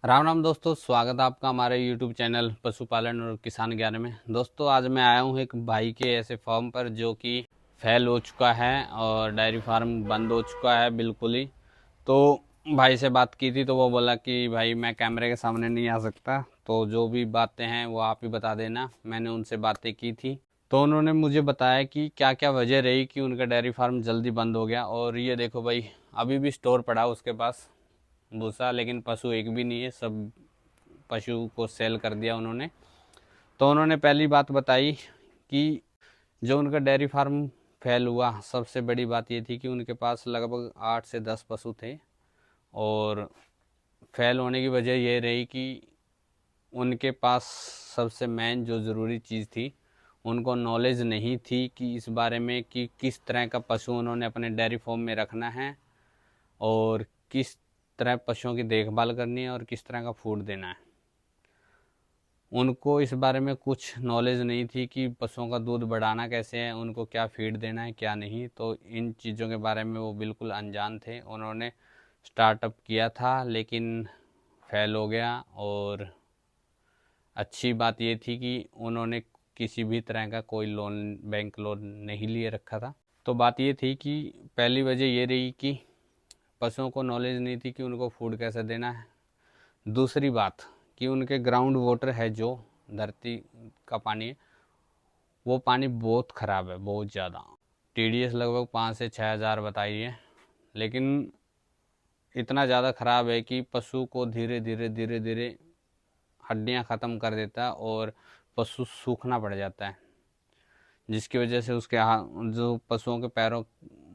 राम राम दोस्तों, स्वागत है आपका हमारे YouTube चैनल पशुपालन और किसान ज्ञान में। दोस्तों आज मैं आया हूँ एक भाई के ऐसे फार्म पर जो कि फेल हो चुका है और डायरी फार्म बंद हो चुका है बिल्कुल ही। तो भाई से बात की थी तो वो बोला कि भाई मैं कैमरे के सामने नहीं आ सकता, तो जो भी बातें हैं वो आप ही बता देना। मैंने उनसे बातें की थी तो उन्होंने मुझे बताया कि क्या क्या वजह रही कि उनका डेयरी फार्म जल्दी बंद हो गया। और ये देखो भाई, अभी भी स्टोर पड़ा उसके पास भूसा, लेकिन पशु एक भी नहीं है, सब पशु को सेल कर दिया उन्होंने। तो उन्होंने पहली बात बताई कि जो उनका डेयरी फार्म फेल हुआ, सबसे बड़ी बात ये थी कि उनके पास लगभग 8 से 10 पशु थे। और फेल होने की वजह ये रही कि उनके पास सबसे मेन जो ज़रूरी चीज़ थी, उनको नॉलेज नहीं थी कि इस बारे में कि किस तरह का पशु उन्होंने अपने डेयरी फार्म में रखना है और किस तरह पशुओं की देखभाल करनी है और किस तरह का फूड देना है। उनको इस बारे में कुछ नॉलेज नहीं थी कि पशुओं का दूध बढ़ाना कैसे है, उनको क्या फीड देना है क्या नहीं। तो इन चीज़ों के बारे में वो बिल्कुल अनजान थे। उन्होंने स्टार्टअप किया था लेकिन फेल हो गया। और अच्छी बात ये थी कि उन्होंने किसी भी तरह का कोई लोन, बैंक लोन नहीं लिए रखा था। तो बात ये थी कि पहली वजह ये रही कि पशुओं को नॉलेज नहीं थी कि उनको फूड कैसे देना है। दूसरी बात कि उनके ग्राउंड वाटर है, जो धरती का पानी है, वो पानी बहुत ख़राब है, बहुत ज़्यादा। TDS लगभग 5 से 6 हज़ार बताई है, लेकिन इतना ज़्यादा ख़राब है कि पशु को धीरे धीरे धीरे धीरे हड्डियाँ ख़त्म कर देता है और पशु सूखना पड़ जाता है, जिसकी वजह से उसके जो पशुओं के पैरों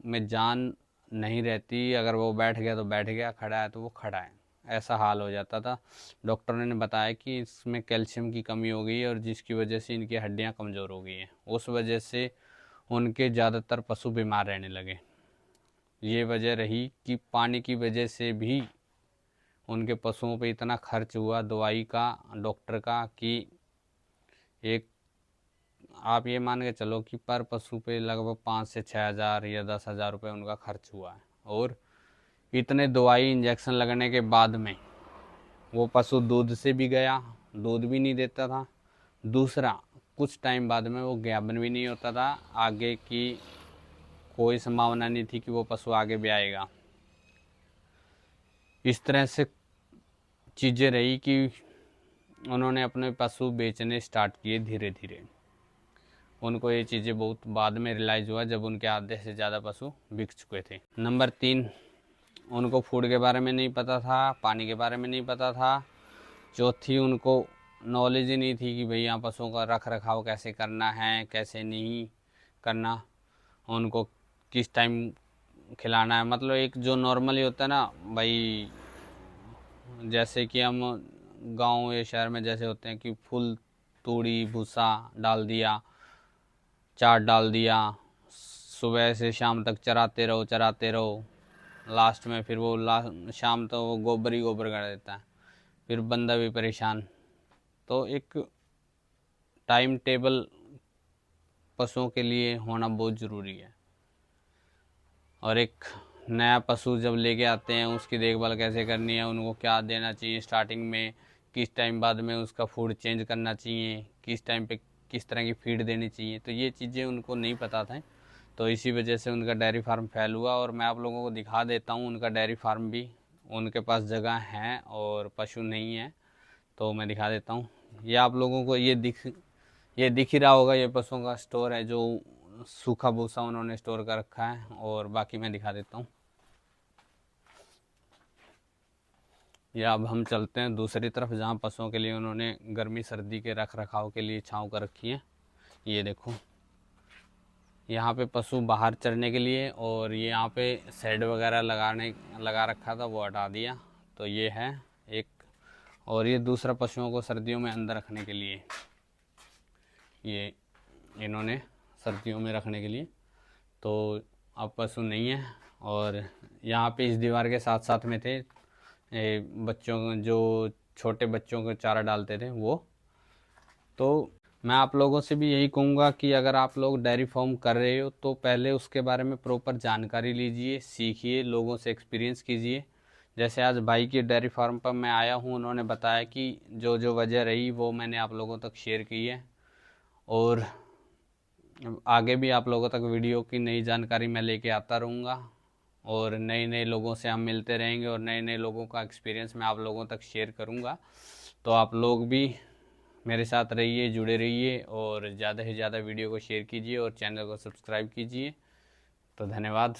में जान नहीं रहती। अगर वो बैठ गया तो बैठ गया, खड़ा है तो वो खड़ा है, ऐसा हाल हो जाता था। डॉक्टर ने बताया कि इसमें कैल्शियम की कमी हो गई है और जिसकी वजह से इनकी हड्डियां कमज़ोर हो गई हैं। उस वजह से उनके ज़्यादातर पशु बीमार रहने लगे। ये वजह रही कि पानी की वजह से भी उनके पशुओं पे इतना खर्च हुआ दवाई का, डॉक्टर का, कि एक आप ये मान के चलो कि पर पशु पे लगभग 5 से 6 हज़ार या 10 हज़ार रुपये उनका खर्च हुआ है। और इतने दवाई इंजेक्शन लगने के बाद में वो पशु दूध से भी गया, दूध भी नहीं देता था। दूसरा, कुछ टाइम बाद में वो ज्ञापन भी नहीं होता था, आगे की कोई संभावना नहीं थी कि वो पशु आगे भी आएगा। इस तरह से चीज़ें रही कि उन्होंने अपने पशु बेचने स्टार्ट किए धीरे धीरे। उनको ये चीज़ें बहुत बाद में रियलाइज़ हुआ जब उनके आधे से ज़्यादा पशु बिक चुके थे। नंबर 3, उनको फूड के बारे में नहीं पता था, पानी के बारे में नहीं पता था। चौथी, उनको नॉलेज ही नहीं थी कि भाई यहाँ पशुओं का रख रखाव कैसे करना है, कैसे नहीं करना, उनको किस टाइम खिलाना है। मतलब एक जो नॉर्मली होता है ना भाई, जैसे कि हम गांव या शहर में जैसे होते हैं कि फुल तूड़ी भूसा डाल दिया, चाट डाल दिया, सुबह से शाम तक चराते रहो चराते रहो, लास्ट में फिर वो शाम तो वो गोबर ही गोबर कर देता है, फिर बंदा भी परेशान। तो एक टाइम टेबल पशुओं के लिए होना बहुत ज़रूरी है। और एक नया पशु जब लेके आते हैं, उसकी देखभाल कैसे करनी है, उनको क्या देना चाहिए स्टार्टिंग में, किस टाइम बाद में उसका फूड चेंज करना चाहिए, किस टाइम पे किस तरह की फीड देनी चाहिए, तो ये चीज़ें उनको नहीं पता था। तो इसी वजह से उनका डेयरी फार्म फेल हुआ। और मैं आप लोगों को दिखा देता हूँ उनका डेयरी फार्म भी। उनके पास जगह है और पशु नहीं है, तो मैं दिखा देता हूँ। ये आप लोगों को ये दिख ही रहा होगा, ये पशुओं का स्टोर है, जो सूखा भूसा उन्होंने स्टोर कर रखा है। और बाकी मैं दिखा देता हूँ। या अब हम चलते हैं दूसरी तरफ, जहाँ पशुओं के लिए उन्होंने गर्मी सर्दी के रख रखाव के लिए छांव कर रखी है। ये देखो, यहाँ पे पशु बाहर चरने के लिए, और ये यहाँ पे शेड वगैरह लगा रखा था, वो हटा दिया। तो ये है एक। और ये दूसरा पशुओं को सर्दियों में अंदर रखने के लिए, ये इन्होंने सर्दियों में रखने के लिए। तो अब पशु नहीं है। और यहाँ पे इस दीवार के साथ साथ में थे बच्चों, जो छोटे बच्चों को चारा डालते थे वो। तो मैं आप लोगों से भी यही कहूँगा कि अगर आप लोग डेयरी फार्म कर रहे हो तो पहले उसके बारे में प्रॉपर जानकारी लीजिए, सीखिए, लोगों से एक्सपीरियंस कीजिए। जैसे आज भाई की डेयरी फार्म पर मैं आया हूँ, उन्होंने बताया कि जो जो वजह रही वो मैंने आप लोगों तक शेयर की है, और आगे भी आप लोगों तक वीडियो की नई जानकारी मैं लेके आता रहूँगा, और नए नए लोगों से हम मिलते रहेंगे, और नए नए लोगों का एक्सपीरियंस मैं आप लोगों तक शेयर करूँगा। तो आप लोग भी मेरे साथ रहिए, जुड़े रहिए, और ज़्यादा से ज़्यादा वीडियो को शेयर कीजिए और चैनल को सब्सक्राइब कीजिए। तो धन्यवाद।